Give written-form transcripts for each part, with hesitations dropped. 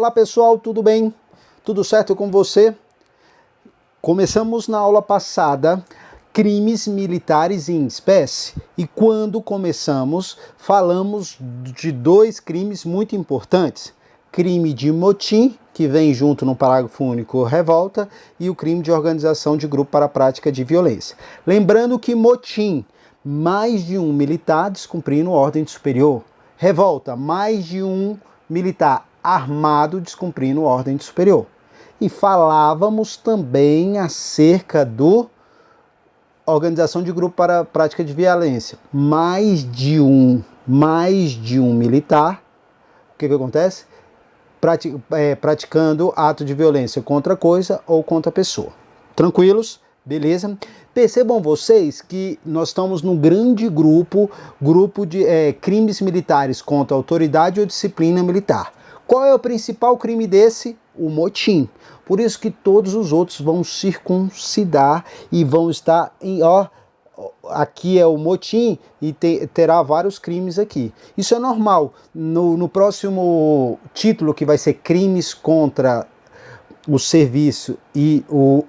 Olá pessoal, tudo bem? Tudo certo com você? Começamos na aula passada crimes militares em espécie e quando começamos falamos de dois crimes muito importantes. Crime de motim, que vem junto no parágrafo único revolta, e o crime de organização de grupo para a prática de violência. Lembrando que motim, mais de um militar descumprindo ordem superior. Revolta, mais de um militar armado descumprindo ordem superior. E falávamos também acerca do organização de grupo para a prática de violência. Mais de um militar, o que acontece? Praticando ato de violência contra coisa ou contra pessoa. Tranquilos? Beleza? Percebam vocês que nós estamos num grande grupo de crimes militares contra autoridade ou disciplina militar. Qual é o principal crime desse? O motim. Por isso que todos os outros vão circuncidar e vão estar em, aqui é o motim e terá vários crimes aqui. Isso é normal. No próximo título, que vai ser crimes contra o serviço e o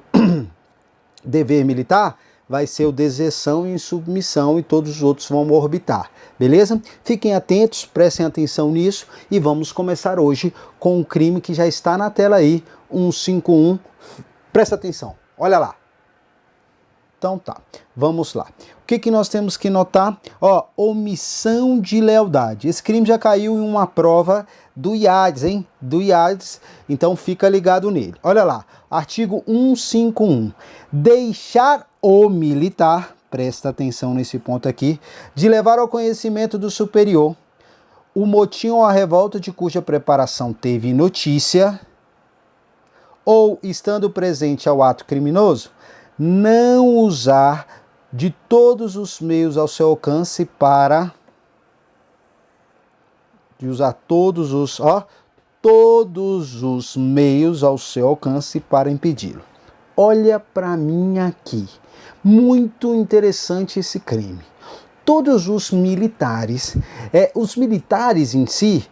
dever militar, vai ser o deserção e insubmissão e todos os outros vão orbitar, beleza? Fiquem atentos, prestem atenção nisso e vamos começar hoje com um crime que já está na tela aí, 151, presta atenção, olha lá. Então tá, vamos lá. O que nós temos que notar? Omissão de lealdade. Esse crime já caiu em uma prova do IADES, hein? Do IADES, então fica ligado nele. Olha lá, artigo 151. Deixar o militar, presta atenção nesse ponto aqui, de levar ao conhecimento do superior o motim ou a revolta de cuja preparação teve notícia, ou estando presente ao ato criminoso, não usar de todos os meios ao seu alcance para... de usar todos os meios ao seu alcance para impedi-lo. Olha para mim aqui. Muito interessante esse crime. Todos os militares em si,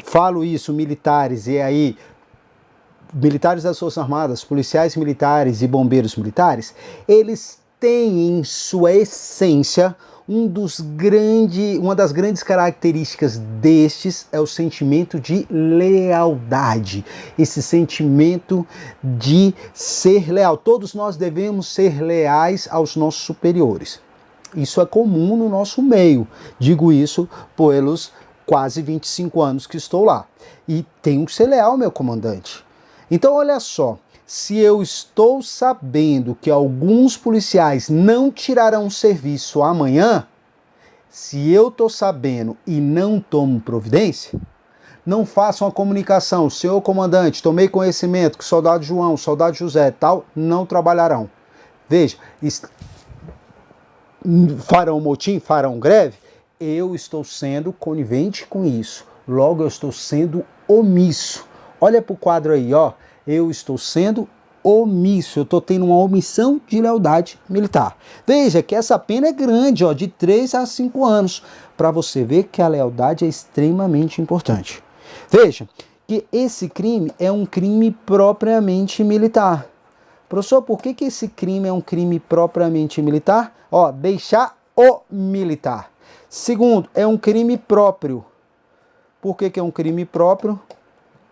falo isso, militares, e aí militares das Forças Armadas, policiais militares e bombeiros militares, eles têm em sua essência uma das grandes características destes é o sentimento de lealdade, esse sentimento de ser leal. Todos nós devemos ser leais aos nossos superiores. Isso é comum no nosso meio. Digo isso pelos quase 25 anos que estou lá. E tenho que ser leal, meu comandante. Então, olha só, se eu estou sabendo que alguns policiais não tirarão serviço amanhã, se eu estou sabendo e não tomo providência, não façam a comunicação, senhor comandante, tomei conhecimento que soldado João, soldado José tal, não trabalharão. Veja, farão motim, farão greve, eu estou sendo conivente com isso, logo eu estou sendo omisso. Olha para o quadro aí, eu estou sendo omisso, eu estou tendo uma omissão de lealdade militar. Veja que essa pena é grande, de 3 a 5 anos, para você ver que a lealdade é extremamente importante. Veja que esse crime é um crime propriamente militar. Professor, por que esse crime é um crime propriamente militar? Deixar o militar. Segundo, é um crime próprio. Por que é um crime próprio?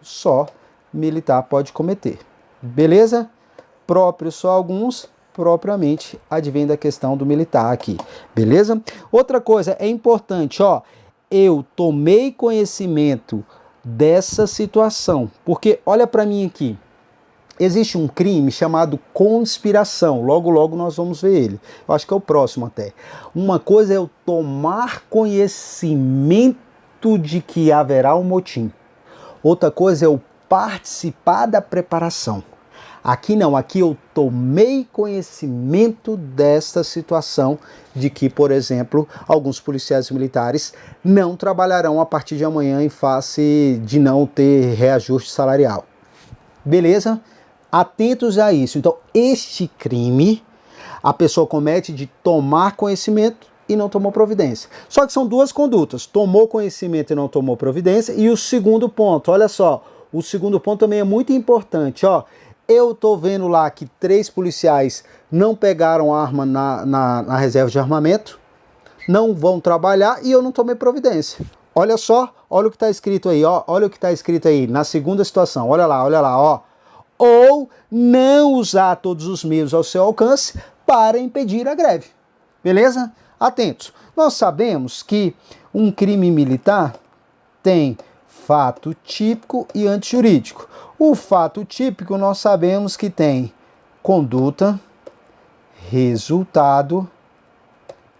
Só militar pode cometer. Beleza? Próprio só alguns, propriamente advém da questão do militar aqui. Beleza? Outra coisa é importante, eu tomei conhecimento dessa situação, porque olha para mim aqui. Existe um crime chamado conspiração. Logo, logo nós vamos ver ele. Eu acho que é o próximo até. Uma coisa é eu tomar conhecimento de que haverá um motim. Outra coisa é eu participar da preparação. Aqui não, aqui eu tomei conhecimento desta situação de que, por exemplo, alguns policiais militares não trabalharão a partir de amanhã em face de não ter reajuste salarial. Beleza? Atentos a isso. Então, este crime a pessoa comete de tomar conhecimento e não tomou providência. Só que são duas condutas. Tomou conhecimento e não tomou providência. E o segundo ponto, olha só, o segundo ponto também é muito importante, ó. Eu tô vendo lá que 3 policiais não pegaram arma na reserva de armamento, não vão trabalhar e eu não tomei providência. Olha só, olha o que está escrito aí, ó. Olha o que está escrito aí na segunda situação. Olha lá, ó. Ou não usar todos os meios ao seu alcance para impedir a greve. Beleza? Atentos. Nós sabemos que um crime militar tem fato típico e antijurídico. O fato típico nós sabemos que tem conduta, resultado,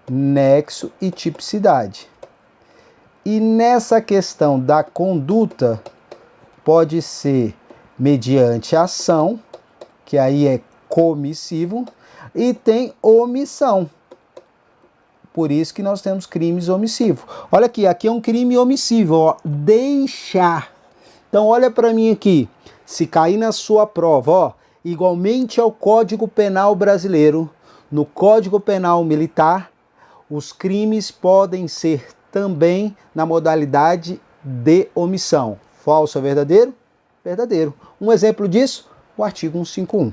nexo e tipicidade. E nessa questão da conduta, pode ser mediante ação, que aí é comissivo, e tem omissão. Por isso que nós temos crimes omissivos. Olha aqui é um crime omissivo, ó, deixar. Então olha para mim aqui, se cair na sua prova, ó, igualmente ao Código Penal brasileiro, no Código Penal militar, os crimes podem ser também na modalidade de omissão. Falso ou verdadeiro? Verdadeiro. Um exemplo disso, o artigo 151.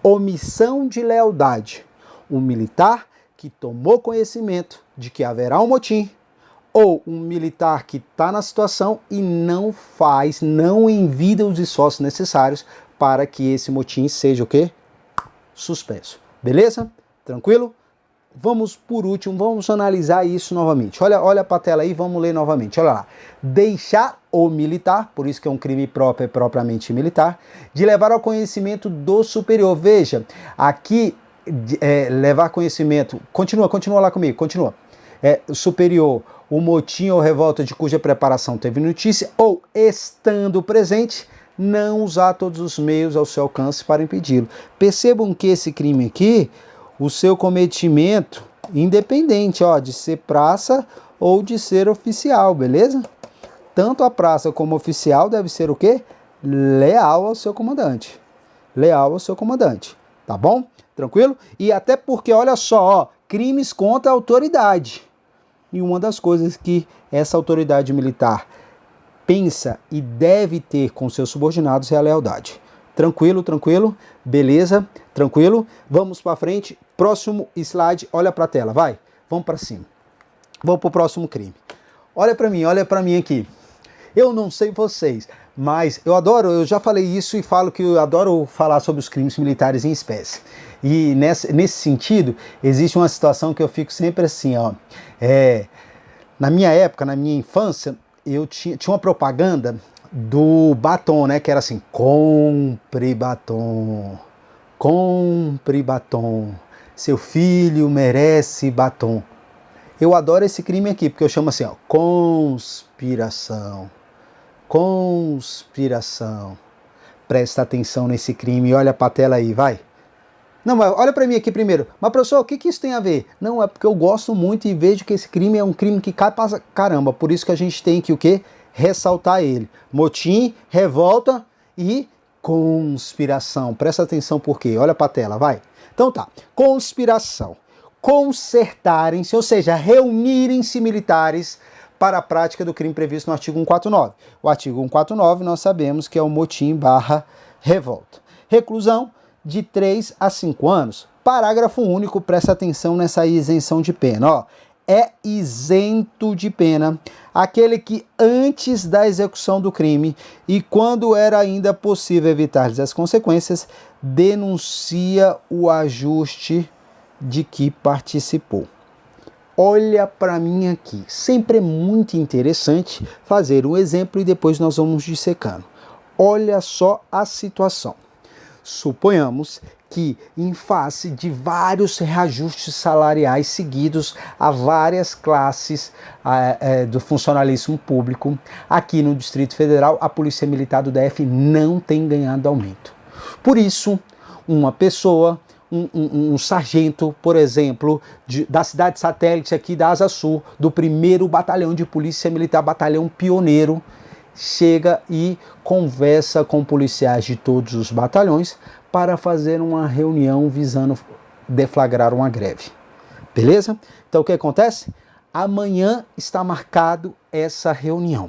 Omissão de lealdade. Um militar que tomou conhecimento de que haverá um motim, ou um militar que está na situação e não envia os esforços necessários para que esse motim seja o quê? Suspenso. Beleza? Tranquilo? Vamos, por último, vamos analisar isso novamente. Olha para a tela aí, vamos ler novamente. Olha lá. Deixar o militar, por isso que é um crime próprio, é propriamente militar, de levar ao conhecimento do superior. Veja, aqui, levar conhecimento... Continua lá comigo, continua. Superior, o motim ou revolta de cuja preparação teve notícia, ou estando presente, não usar todos os meios ao seu alcance para impedi-lo. Percebam que esse crime aqui, o seu cometimento, independente, ó, de ser praça ou de ser oficial, beleza? Tanto a praça como oficial deve ser o quê? Leal ao seu comandante. Leal ao seu comandante, tá bom? Tranquilo? E até porque, olha só, ó, crimes contra a autoridade. E uma das coisas que essa autoridade militar pensa e deve ter com seus subordinados é a lealdade. Tranquilo? Beleza? Tranquilo? Vamos para frente. Próximo slide, olha para a tela, vai. Vamos para cima. Vamos para o próximo crime. Olha para mim aqui. Eu não sei vocês, mas eu já falei isso e falo que eu adoro falar sobre os crimes militares em espécie. E nesse sentido, existe uma situação que eu fico sempre assim, ó. Na minha época, na minha infância, eu tinha uma propaganda do batom, né? Que era assim, compre batom, seu filho merece batom. Eu adoro esse crime aqui, porque eu chamo assim, ó, conspiração. Presta atenção nesse crime, olha pra tela aí, vai. Não, mas olha pra mim aqui primeiro. Mas professor, o que isso tem a ver? Não, é porque eu gosto muito e vejo que esse crime é um crime que cai pra caramba. Por isso que a gente tem que o quê? Ressaltar ele. Motim, revolta e conspiração. Presta atenção por quê? Olha pra tela, vai. Então tá. Conspiração. Concertarem-se, ou seja, reunirem-se militares para a prática do crime previsto no artigo 149. O artigo 149 nós sabemos que é o motim / revolta. Reclusão de 3 a 5 anos. Parágrafo único, presta atenção nessa isenção de pena. Ó, é isento de pena aquele que antes da execução do crime e quando era ainda possível evitar-lhes as consequências, denuncia o ajuste de que participou. Olha para mim aqui. Sempre é muito interessante fazer um exemplo e depois nós vamos dissecando. Olha só a situação. Suponhamos que, em face de vários reajustes salariais seguidos a várias classes do funcionalismo público, aqui no Distrito Federal, a Polícia Militar do DF não tem ganhado aumento. Por isso, uma pessoa, um sargento, por exemplo, da cidade satélite aqui da Asa Sul, do 1º Batalhão de Polícia Militar, batalhão pioneiro, chega e conversa com policiais de todos os batalhões para fazer uma reunião visando deflagrar uma greve. Beleza? Então o que acontece? Amanhã está marcado essa reunião.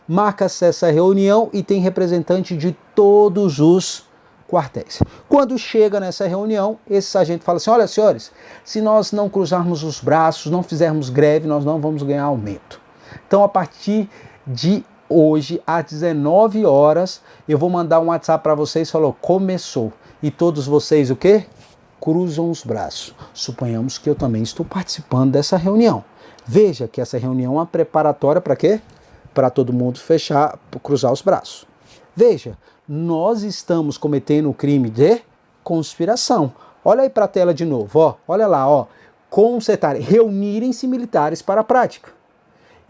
marca-se essa reunião e tem representante de todos os quartéis. Quando chega nessa reunião, esse sargento fala assim: olha, senhores, se nós não cruzarmos os braços, não fizermos greve, nós não vamos ganhar aumento. Então, a partir de hoje, às 19 horas, eu vou mandar um WhatsApp para vocês, falou, começou. E todos vocês, o quê? Cruzam os braços. Suponhamos que eu também estou participando dessa reunião. Veja que essa reunião é uma preparatória para quê? Para todo mundo cruzar os braços. Veja, nós estamos cometendo o crime de conspiração. Olha aí para a tela de novo, ó. Olha lá, ó. Consertar, reunirem-se militares para a prática.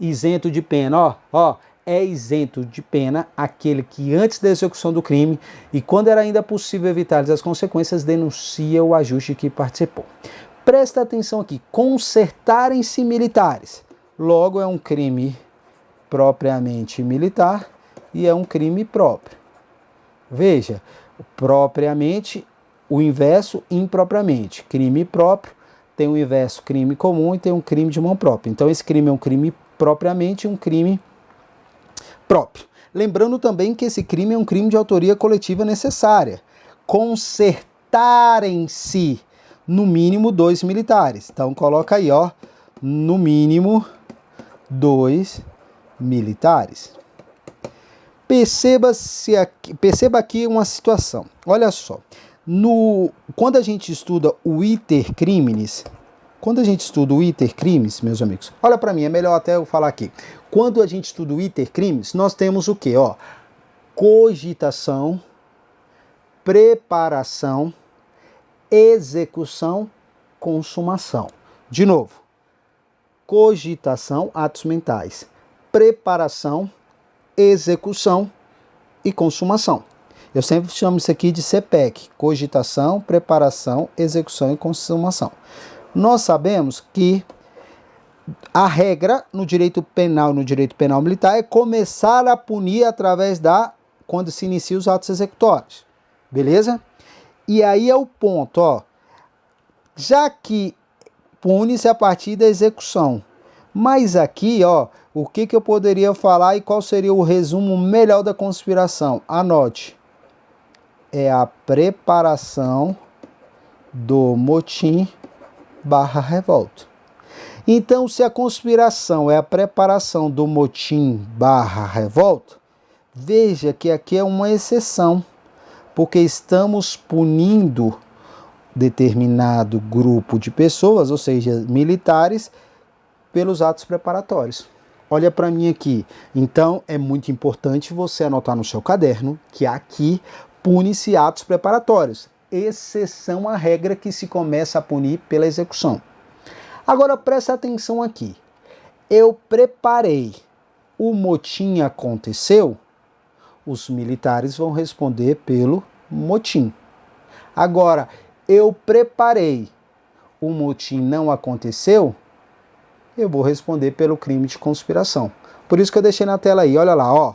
Isento de pena, ó. É isento de pena aquele que antes da execução do crime e quando era ainda possível evitar as consequências, denuncia o ajuste que participou. Presta atenção aqui, consertarem-se militares. Logo é um crime propriamente militar e é um crime próprio. Veja, propriamente, o inverso impropriamente. Crime próprio tem o inverso crime comum e tem um crime de mão própria. Então esse crime é um crime propriamente e um crime próprio. Lembrando também que esse crime é um crime de autoria coletiva necessária. Consertarem-se no mínimo 2 militares. Então coloca aí, ó, no mínimo 2 militares. Perceba aqui uma situação. Olha só. Quando a gente estuda o iter criminis, meus amigos, olha para mim, é melhor até eu falar aqui. Quando a gente estuda o iter criminis, nós temos o quê? Ó, cogitação, preparação, execução, consumação. De novo, cogitação, atos mentais, preparação, execução e consumação. Eu sempre chamo isso aqui de CPEC, cogitação, preparação, execução e consumação. Nós sabemos que a regra no direito penal militar é começar a punir quando se inicia os atos executórios. Beleza? E aí é o ponto, ó. Já que pune-se a partir da execução. Mas aqui, ó, o que eu poderia falar e qual seria o resumo melhor da conspiração? Anote. É a preparação do motim /revolta. Então, se a conspiração é a preparação do motim /revolta, veja que aqui é uma exceção, porque estamos punindo determinado grupo de pessoas, ou seja, militares, pelos atos preparatórios. Olha para mim aqui. Então, é muito importante você anotar no seu caderno que aqui pune-se atos preparatórios. Exceção à regra que se começa a punir pela execução. Agora presta atenção aqui. Eu preparei, o motim aconteceu, os militares vão responder pelo motim. Agora, eu preparei, o motim não aconteceu, eu vou responder pelo crime de conspiração. Por isso que eu deixei na tela aí, olha lá, ó.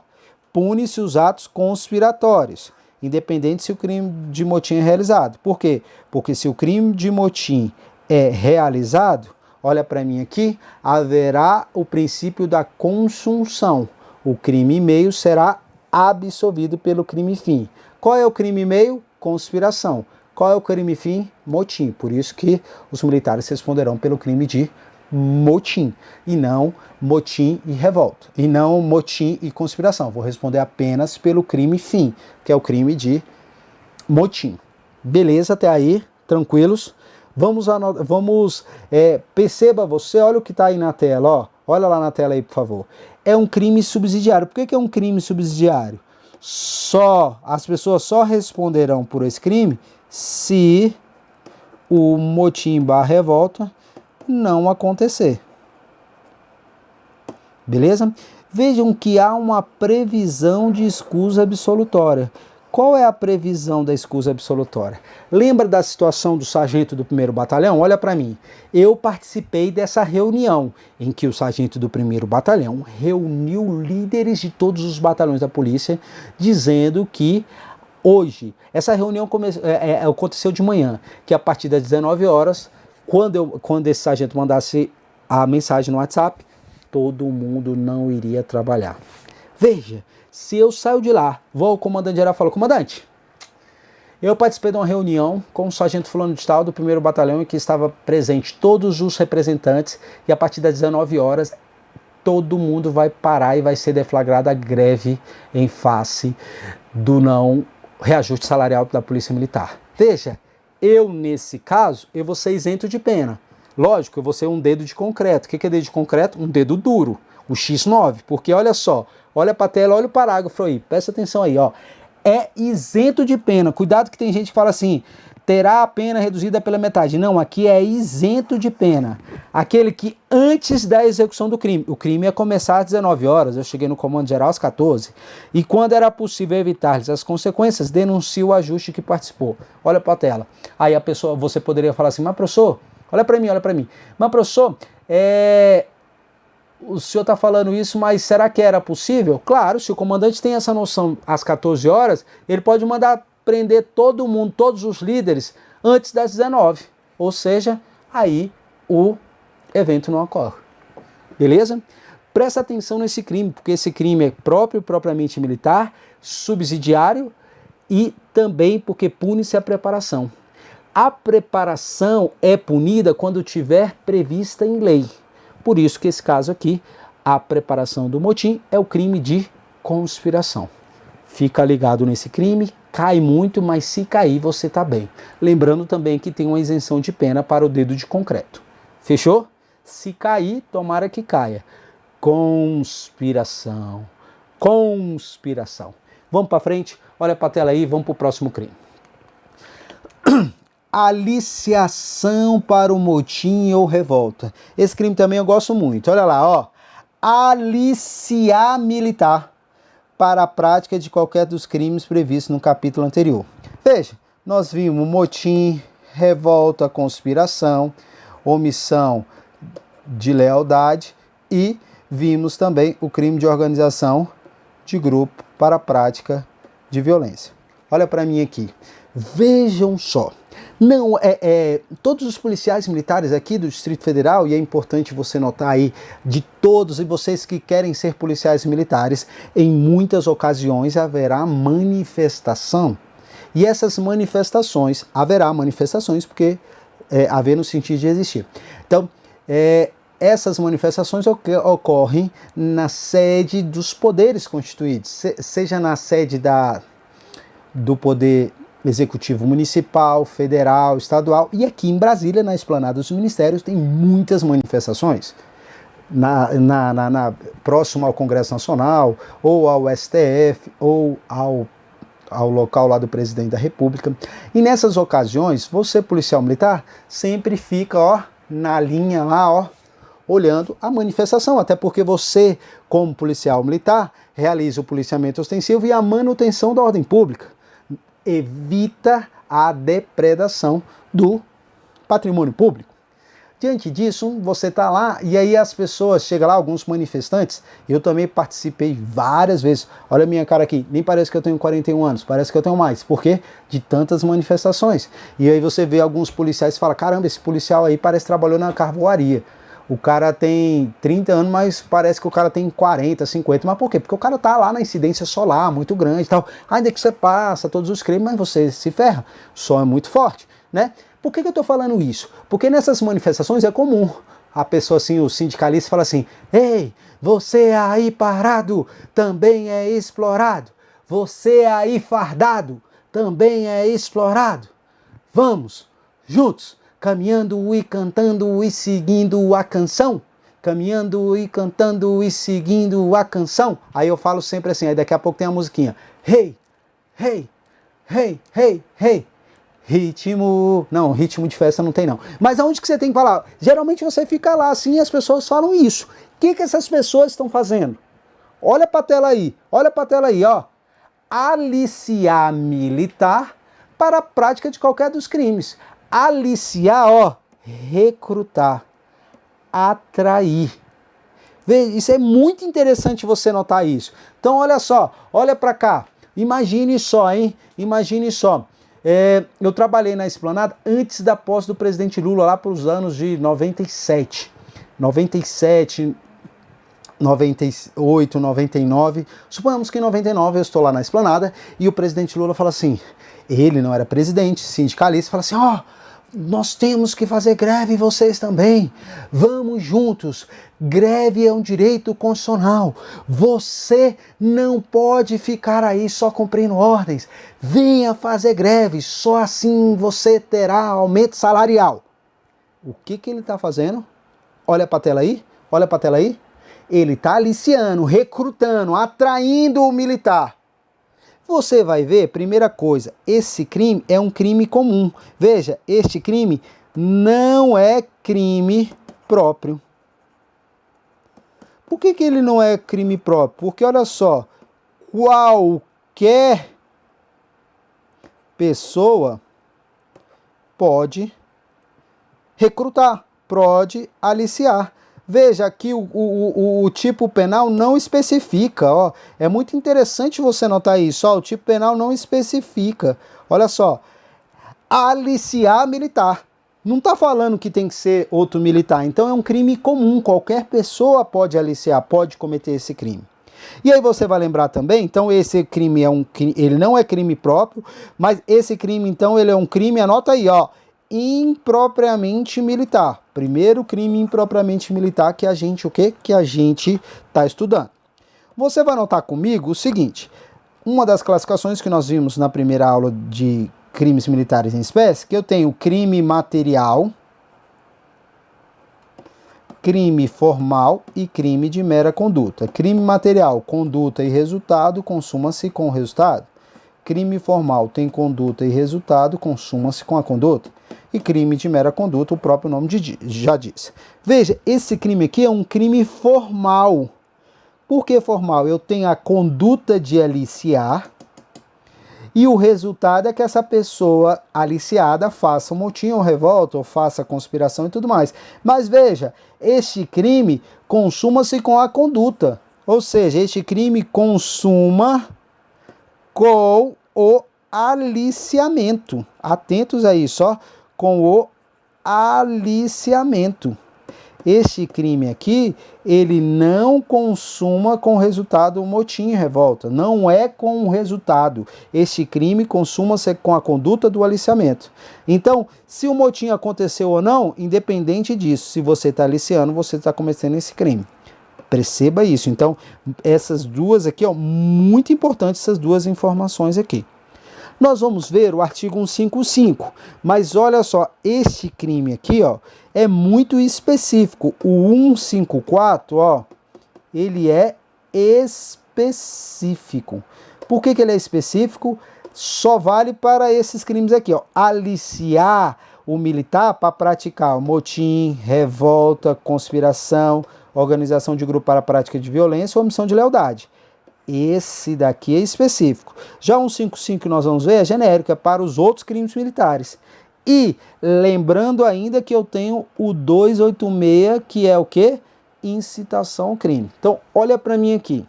Pune-se os atos conspiratórios, independente se o crime de motim é realizado. Por quê? Porque se o crime de motim é realizado, olha para mim aqui, haverá o princípio da consunção. O crime meio será absolvido pelo crime fim. Qual é o crime meio? Conspiração. Qual é o crime fim? Motim. Por isso que os militares responderão pelo crime de motim, e não motim e revolta, e não motim e conspiração. Vou responder apenas pelo crime fim, que é o crime de motim. Beleza, até aí, tranquilos? Perceba você, olha o que está aí na tela, ó. Olha lá na tela aí, por favor. É um crime subsidiário. Por que é um crime subsidiário? As pessoas só responderão por esse crime se o motim /revolta não acontecer. Beleza? Vejam que há uma previsão de escusa absolutória. Qual é a previsão da escusa absolutória? Lembra da situação do sargento do 1º Batalhão? Olha para mim. Eu participei dessa reunião em que o sargento do 1º Batalhão reuniu líderes de todos os batalhões da polícia, dizendo que hoje, essa reunião aconteceu de manhã, que a partir das 19 horas, quando esse sargento mandasse a mensagem no WhatsApp, todo mundo não iria trabalhar. Veja, se eu saio de lá, vou ao comandante-geral e falo, comandante, eu participei de uma reunião com o sargento fulano de tal do 1º Batalhão em que estava presente todos os representantes e a partir das 19 horas todo mundo vai parar e vai ser deflagrada a greve em face do não reajuste salarial da Polícia Militar. Veja, eu nesse caso, eu vou ser isento de pena. Lógico, eu vou ser um dedo de concreto. O que é dedo de concreto? Um dedo duro, o X9. Porque olha só, olha para a tela, olha o parágrafo aí, presta atenção aí, ó. É isento de pena. Cuidado que tem gente que fala assim, terá a pena reduzida pela metade. Não, aqui é isento de pena. Aquele que antes da execução do crime, o crime ia começar às 19 horas, eu cheguei no comando geral às 14, e quando era possível evitar-lhes as consequências, denuncia o ajuste que participou. Olha para a tela. Aí a pessoa, você poderia falar assim, mas professor, olha para mim. Mas professor, o senhor está falando isso, mas será que era possível? Claro, se o comandante tem essa noção às 14 horas, ele pode mandar prender todo mundo, todos os líderes, antes das 19. Ou seja, aí o evento não ocorre. Beleza? Presta atenção nesse crime, porque esse crime é propriamente militar, subsidiário e também porque pune-se a preparação. A preparação é punida quando tiver prevista em lei. Por isso que esse caso aqui, a preparação do motim é o crime de conspiração. Fica ligado nesse crime, cai muito, mas se cair você está bem. Lembrando também que tem uma isenção de pena para o dedo de concreto. Fechou? Se cair, tomara que caia. Conspiração. Vamos para frente? Olha para a tela aí, vamos para o próximo crime. Aliciação para o motim ou revolta. Esse crime também eu gosto muito. Olha lá, ó. Aliciar militar para a prática de qualquer dos crimes previstos no capítulo anterior. Veja, nós vimos motim, revolta, conspiração, omissão de lealdade e vimos também o crime de organização de grupo para a prática de violência. Olha para mim aqui. Vejam só. Não, todos os policiais militares aqui do Distrito Federal, e é importante você notar aí, de todos e vocês que querem ser policiais militares, em muitas ocasiões haverá manifestação. E essas manifestações, haverá manifestações, porque haver no sentido de existir. Então, essas manifestações ocorrem na sede dos poderes constituídos, seja na sede do poder executivo municipal, federal, estadual, e aqui em Brasília, na Esplanada dos Ministérios, tem muitas manifestações. Próximo ao Congresso Nacional, ou ao STF, ou ao local lá do presidente da República. E nessas ocasiões, você, policial militar, sempre fica, ó, na linha lá, ó, olhando a manifestação, até porque você, como policial militar, realiza o policiamento ostensivo e a manutenção da ordem pública. Evita a depredação do patrimônio público. Diante disso, você está lá e aí as pessoas, chegam lá, alguns manifestantes, eu também participei várias vezes. Olha a minha cara aqui, nem parece que eu tenho 41 anos, parece que eu tenho mais. Por quê? De tantas manifestações. E aí você vê alguns policiais e fala, caramba, esse policial aí parece que trabalhou na carvoaria. O cara tem 30 anos, mas parece que o cara tem 40, 50. Mas por quê? Porque o cara tá lá na incidência solar, muito grande e tal. Ainda que você passa todos os crimes, mas você se ferra. O sol é muito forte, né? Por que eu tô falando isso? Porque nessas manifestações é comum. A pessoa assim, o sindicalista fala assim, ei, você aí parado também é explorado. Você aí fardado também é explorado. Vamos, juntos. Caminhando e cantando e seguindo a canção. Caminhando e cantando e seguindo a canção. Aí eu falo sempre assim, aí daqui a pouco tem a musiquinha. Hey, hey, hey, hey, hey. Ritmo... Não, ritmo de festa não tem não. Mas aonde que você tem que falar? Geralmente você fica lá assim e as pessoas falam isso. O que essas pessoas estão fazendo? Olha pra tela aí, ó. Aliciar militar para a prática de qualquer dos crimes. Aliciar, ó, recrutar, atrair. Veja, isso é muito interessante você notar isso. Então, olha só, olha para cá. Imagine só, hein? Imagine só. Eu trabalhei na Esplanada antes da posse do presidente Lula, lá para os anos de 97. 97, 98, 99, suponhamos que em 99 eu estou lá na esplanada e o presidente Lula fala assim, ele não era presidente, sindicalista, fala assim, ó, nós temos que fazer greve, vocês também, vamos juntos, greve é um direito constitucional, você não pode ficar aí só cumprindo ordens, venha fazer greve, só assim você terá aumento salarial. O que ele está fazendo? Olha para a tela aí, olha para a tela aí. Ele está aliciando, recrutando, atraindo o militar. Você vai ver, primeira coisa, esse crime é um crime comum. Veja, este crime não é crime próprio. Por que ele não é crime próprio? Porque, olha só, qualquer pessoa pode recrutar, pode aliciar. Veja aqui o tipo penal não especifica, ó. É muito interessante você notar isso, ó. O tipo penal não especifica. Olha só, aliciar militar. Não está falando que tem que ser outro militar. Então é um crime comum. Qualquer pessoa pode aliciar, pode cometer esse crime. E aí você vai lembrar também, então esse crime ele não é crime próprio, mas esse crime então ele é um crime, anota aí, ó, impropriamente militar. Primeiro crime impropriamente militar que a gente, o quê? Que a gente está estudando. Você vai notar comigo o seguinte, uma das classificações que nós vimos na primeira aula de crimes militares em espécie, que eu tenho crime material, crime formal e crime de mera conduta. Crime material, conduta e resultado, consuma-se com o resultado. Crime formal tem conduta e resultado, consuma-se com a conduta. E crime de mera conduta, o próprio nome já diz. Veja, esse crime aqui é um crime formal. Por que formal? Eu tenho a conduta de aliciar e o resultado é que essa pessoa aliciada faça um motim ou revolta, ou faça conspiração e tudo mais. Mas veja, este crime consuma-se com a conduta. Ou seja, este crime consuma com o aliciamento. Atentos aí, só com o aliciamento. Este crime aqui, ele não consuma com resultado o motim e revolta. Não é com o resultado. Este crime consuma-se com a conduta do aliciamento. Então, se o motim aconteceu ou não, independente disso, se você está aliciando, você está cometendo esse crime. Perceba isso. Então, essas duas aqui, ó, muito importantes essas duas informações aqui. Nós vamos ver o artigo 155, mas olha só, este crime aqui, ó, é muito específico. O 154, ó, ele é específico. Por que ele é específico? Só vale para esses crimes aqui, ó, aliciar o militar para praticar motim, revolta, conspiração, organização de grupo para a prática de violência ou omissão de lealdade. Esse daqui é específico. Já o 155 que nós vamos ver é genérico, é para os outros crimes militares. E lembrando ainda que eu tenho o 286, que é o quê? Incitação ao crime. Então, olha para mim aqui.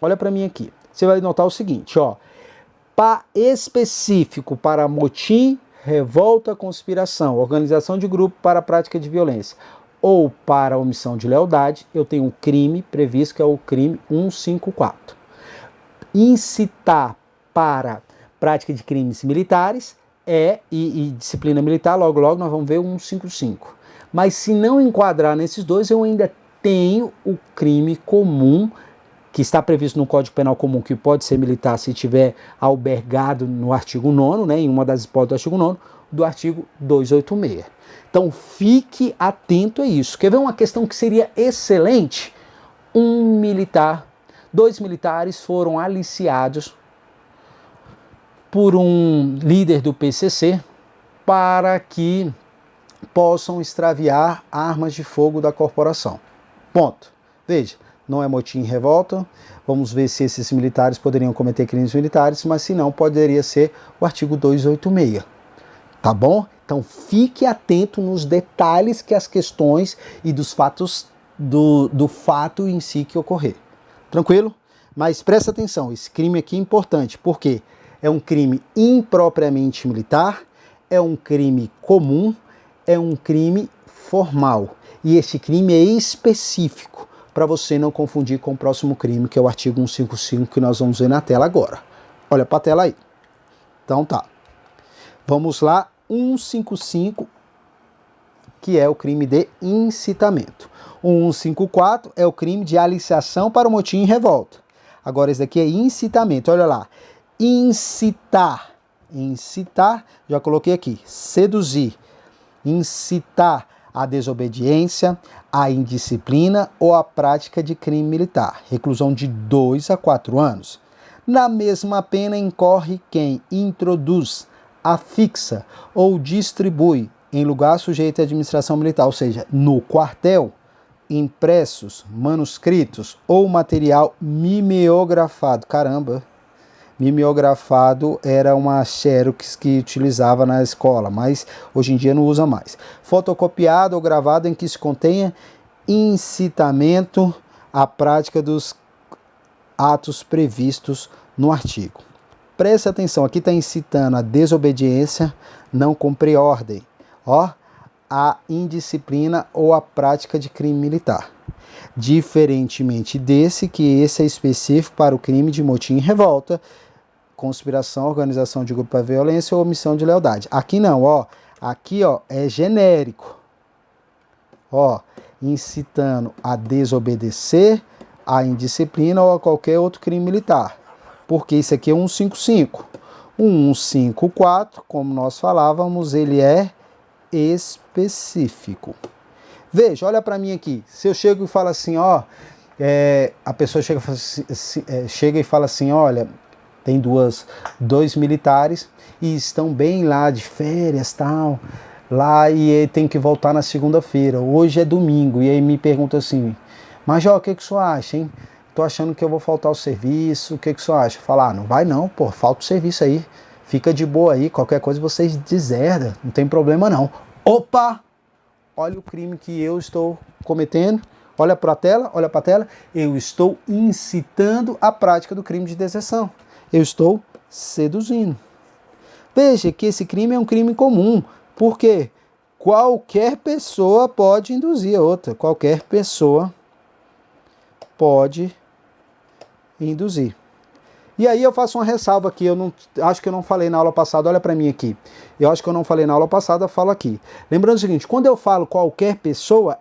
Olha para mim aqui. Você vai notar o seguinte, ó. Específico para motim, revolta, conspiração, organização de grupo para a prática de violência ou para omissão de lealdade, eu tenho um crime previsto que é o crime 154. Incitar para prática de crimes militares e disciplina militar, logo nós vamos ver o 155. Mas se não enquadrar nesses dois, eu ainda tenho o crime comum, que está previsto no Código Penal Comum, que pode ser militar se tiver albergado no artigo 9º, né, em uma das hipóteses do artigo 9º, do artigo 286. Então fique atento a isso. Quer ver uma questão que seria excelente? Dois militares foram aliciados por um líder do PCC para que possam extraviar armas de fogo da corporação. Ponto. Veja, não é motim e revolta. Vamos ver se esses militares poderiam cometer crimes militares, mas se não, poderia ser o artigo 286. Tá bom? Então fique atento nos detalhes que as questões e dos fatos do fato em si que ocorrer. Tranquilo? Mas presta atenção, esse crime aqui é importante, porque é um crime impropriamente militar, é um crime comum, é um crime formal. E esse crime é específico. para você não confundir com o próximo crime, que é o artigo 155, que nós vamos ver na tela agora. Olha para a tela aí. Então tá. Vamos lá, 155, que é o crime de incitamento. O 154 é o crime de aliciação para o motim e revolta. Agora esse daqui é incitamento, olha lá. Incitar. Incitar, já coloquei aqui. Seduzir. Incitar a desobediência, a indisciplina ou a prática de crime militar. Reclusão de 2 a 4 anos. Na mesma pena incorre quem introduz, afixa ou distribui em lugar sujeito à administração militar, ou seja, no quartel, impressos, manuscritos ou material mimeografado. Caramba! Mimeografado era uma xerox que utilizava na escola, mas hoje em dia não usa mais. Fotocopiado ou gravado em que se contenha incitamento à prática dos atos previstos no artigo. Preste atenção, aqui está incitando a desobediência, não cumprir ordem, a indisciplina ou a prática de crime militar. Diferentemente desse, que esse é específico para o crime de motim e revolta, conspiração, organização de grupo para violência ou omissão de lealdade. Aqui não, aqui é genérico, incitando a desobedecer, a indisciplina ou a qualquer outro crime militar. Porque isso aqui é 155. O 154, como nós falávamos, ele é específico. Veja, olha para mim aqui. Se eu chego e falo assim, a pessoa chega e fala assim, olha, tem dois militares e estão bem lá de férias, tal, lá, e tem que voltar na segunda-feira. Hoje é domingo, e aí me pergunta assim, Major, o que o senhor acha, hein? Tô achando que eu vou faltar o serviço, o que o senhor acha? Falar, não vai não, pô, falta o serviço aí, fica de boa aí, qualquer coisa vocês deserdam, não tem problema não. Opa! Olha o crime que eu estou cometendo, olha para a tela, eu estou incitando a prática do crime de deserção, eu estou seduzindo. Veja que esse crime é um crime comum, porque qualquer pessoa pode induzir a outra, qualquer pessoa pode induzir. E aí eu faço uma ressalva aqui, acho que eu não falei na aula passada, olha para mim aqui. Eu acho que eu não falei na aula passada, falo aqui. Lembrando o seguinte, quando eu falo qualquer pessoa,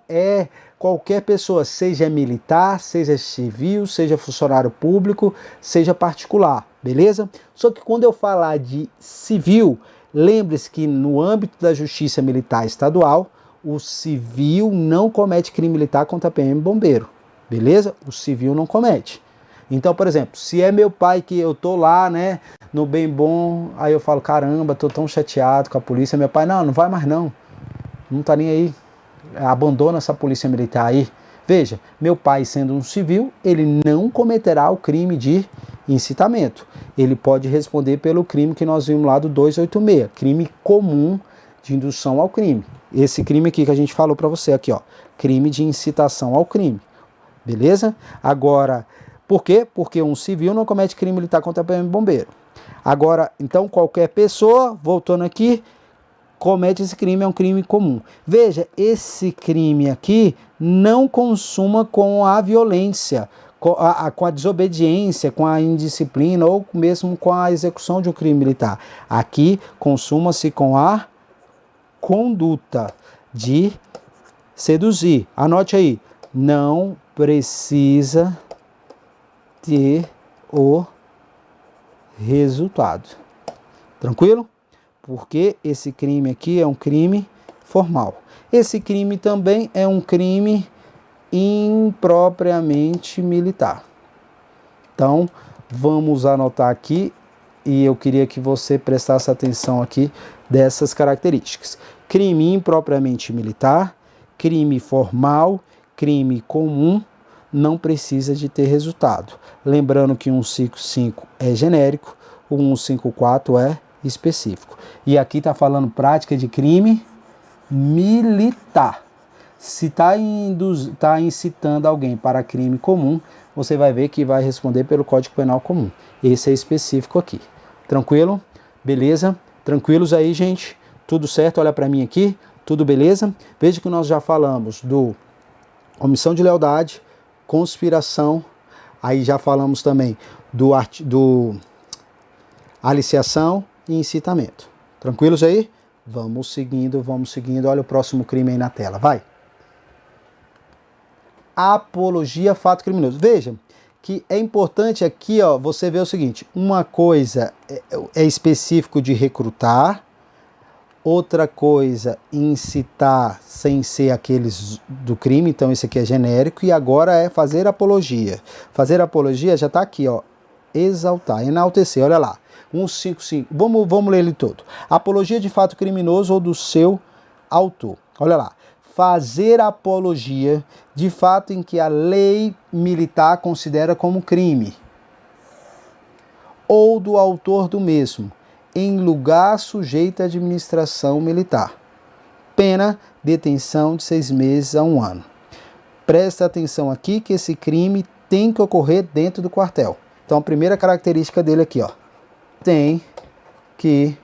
qualquer pessoa, seja militar, seja civil, seja funcionário público, seja particular, beleza? Só que quando eu falar de civil, lembre-se que no âmbito da Justiça Militar Estadual, o civil não comete crime militar contra PM e bombeiro, beleza? O civil não comete. Então, por exemplo, se é meu pai que eu tô lá, né, no bem bom, aí eu falo, caramba, tô tão chateado com a polícia, meu pai, não vai mais não tá nem aí, abandona essa polícia militar aí. Veja, meu pai sendo um civil, ele não cometerá o crime de incitamento. Ele pode responder pelo crime que nós vimos lá do 286, crime comum de indução ao crime. Esse crime aqui que a gente falou para você aqui, crime de incitação ao crime. Beleza? Agora, por quê? Porque um civil não comete crime militar contra PM e bombeiro. Agora, então, qualquer pessoa, voltando aqui, comete esse crime, é um crime comum. Veja, esse crime aqui não consuma com a violência, com a desobediência, com a indisciplina ou mesmo com a execução de um crime militar. Aqui, consuma-se com a conduta de seduzir. Anote aí, não precisa ter o resultado. Tranquilo? Porque esse crime aqui é um crime formal. Esse crime também é um crime impropriamente militar. Então, vamos anotar aqui e eu queria que você prestasse atenção aqui dessas características. Crime impropriamente militar, crime formal, crime comum, não precisa de ter resultado. Lembrando que o 155 é genérico, o 154 é específico. E aqui está falando prática de crime militar. Se está incitando alguém para crime comum, você vai ver que vai responder pelo Código Penal comum. Esse é específico aqui. Tranquilo? Beleza? Tranquilos aí, gente? Tudo certo? Olha para mim aqui. Tudo beleza? Veja que nós já falamos do omissão de lealdade, conspiração, aí já falamos também do aliciação e incitamento. Tranquilos aí? Vamos seguindo, olha o próximo crime aí na tela, vai. Apologia, fato criminoso. Veja que é importante aqui, ó, você ver o seguinte, uma coisa é específico de recrutar, outra coisa incitar sem ser aqueles do crime, então esse aqui é genérico, e agora é fazer apologia. Fazer apologia já está aqui, ó, exaltar, enaltecer, olha lá, 155, vamos ler ele todo. Apologia de fato criminoso ou do seu autor, olha lá. Fazer apologia de fato em que a lei militar considera como crime, ou do autor do mesmo, em lugar sujeito à administração militar. Pena, detenção de 6 meses a 1 ano. Presta atenção aqui que esse crime tem que ocorrer dentro do quartel. Então a primeira característica dele aqui, ó, tem que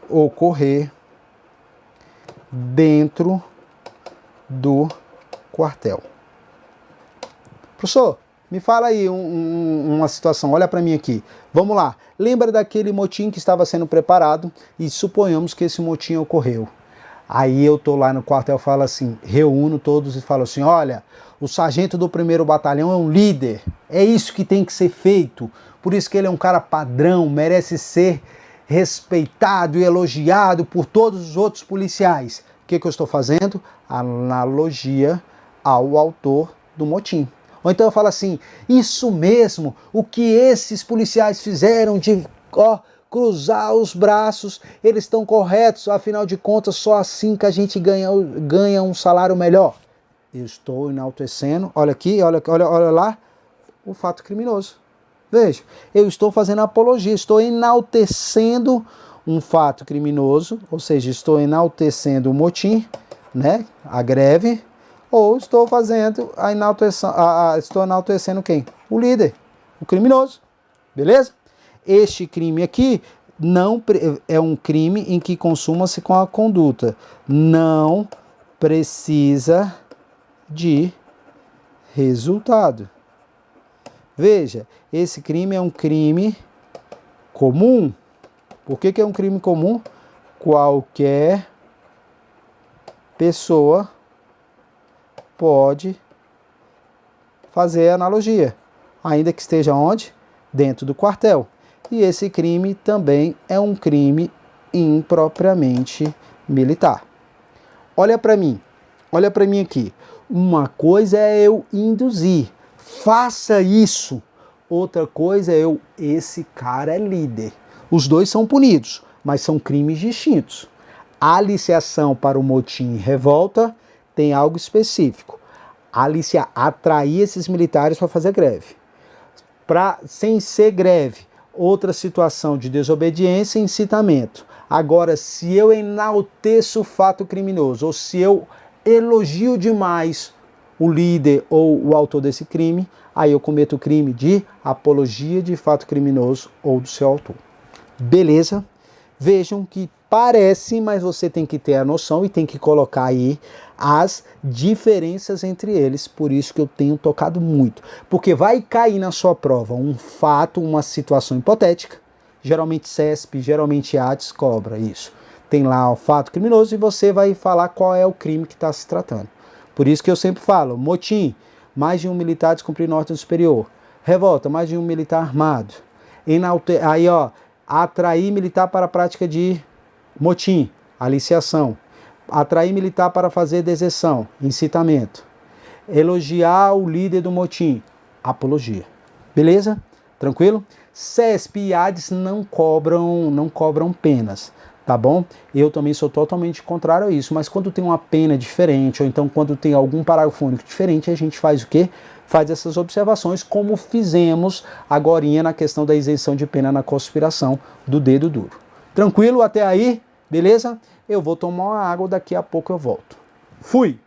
ocorrer dentro do quartel. Professor, me fala aí uma situação, olha para mim aqui. Vamos lá, lembra daquele motim que estava sendo preparado e suponhamos que esse motim ocorreu. Aí eu tô lá no quartel, falo assim, reúno todos e falo assim, olha, o sargento do 1º batalhão é um líder, é isso que tem que ser feito, por isso que ele é um cara padrão, merece ser respeitado e elogiado por todos os outros policiais. O que eu estou fazendo? Analogia ao autor do motim. Ou então eu falo assim, isso mesmo, o que esses policiais fizeram de cruzar os braços, eles estão corretos, afinal de contas, só assim que a gente ganha um salário melhor. Eu estou enaltecendo, olha aqui, olha lá, o fato criminoso. Veja, eu estou fazendo apologia, estou enaltecendo um fato criminoso, ou seja, estou enaltecendo o motim, né, a greve, ou estou fazendo estou enaltecendo quem? O líder, o criminoso, beleza? Este crime aqui não é um crime em que consuma-se com a conduta, não precisa de resultado. Veja, esse crime é um crime comum. Por que é um crime comum? Qualquer pessoa pode fazer analogia, ainda que esteja onde? Dentro do quartel. E esse crime também é um crime impropriamente militar. Olha para mim aqui. Uma coisa é eu induzir, faça isso. Outra coisa é esse cara é líder. Os dois são punidos, mas são crimes distintos. A aliciação para o motim e revolta tem algo específico. Atrair esses militares para fazer greve. Sem ser greve, outra situação de desobediência e incitamento. Agora, se eu enalteço o fato criminoso, ou se eu elogio demais o líder ou o autor desse crime, aí eu cometo o crime de apologia de fato criminoso ou do seu autor. Beleza? Vejam que parece, mas você tem que ter a noção e tem que colocar aí as diferenças entre eles. Por isso que eu tenho tocado muito. Porque vai cair na sua prova um fato, uma situação hipotética. Geralmente CESP, geralmente ATES cobra isso. Tem lá o fato criminoso e você vai falar qual é o crime que está se tratando. Por isso que eu sempre falo, motim, mais de um militar descumprindo ordem superior. Revolta, mais de um militar armado. Aí, ó, atrair militar para a prática de motim, aliciação. Atrair militar para fazer deserção, incitamento. Elogiar o líder do motim, apologia. Beleza? Tranquilo? CESP e ADES não cobram penas, tá bom? Eu também sou totalmente contrário a isso, mas quando tem uma pena diferente, ou então quando tem algum parágrafo único diferente, a gente faz o quê? Faz essas observações, como fizemos agorinha na questão da isenção de pena na conspiração do dedo duro. Tranquilo até aí? Beleza? Eu vou tomar uma água, daqui a pouco eu volto. Fui!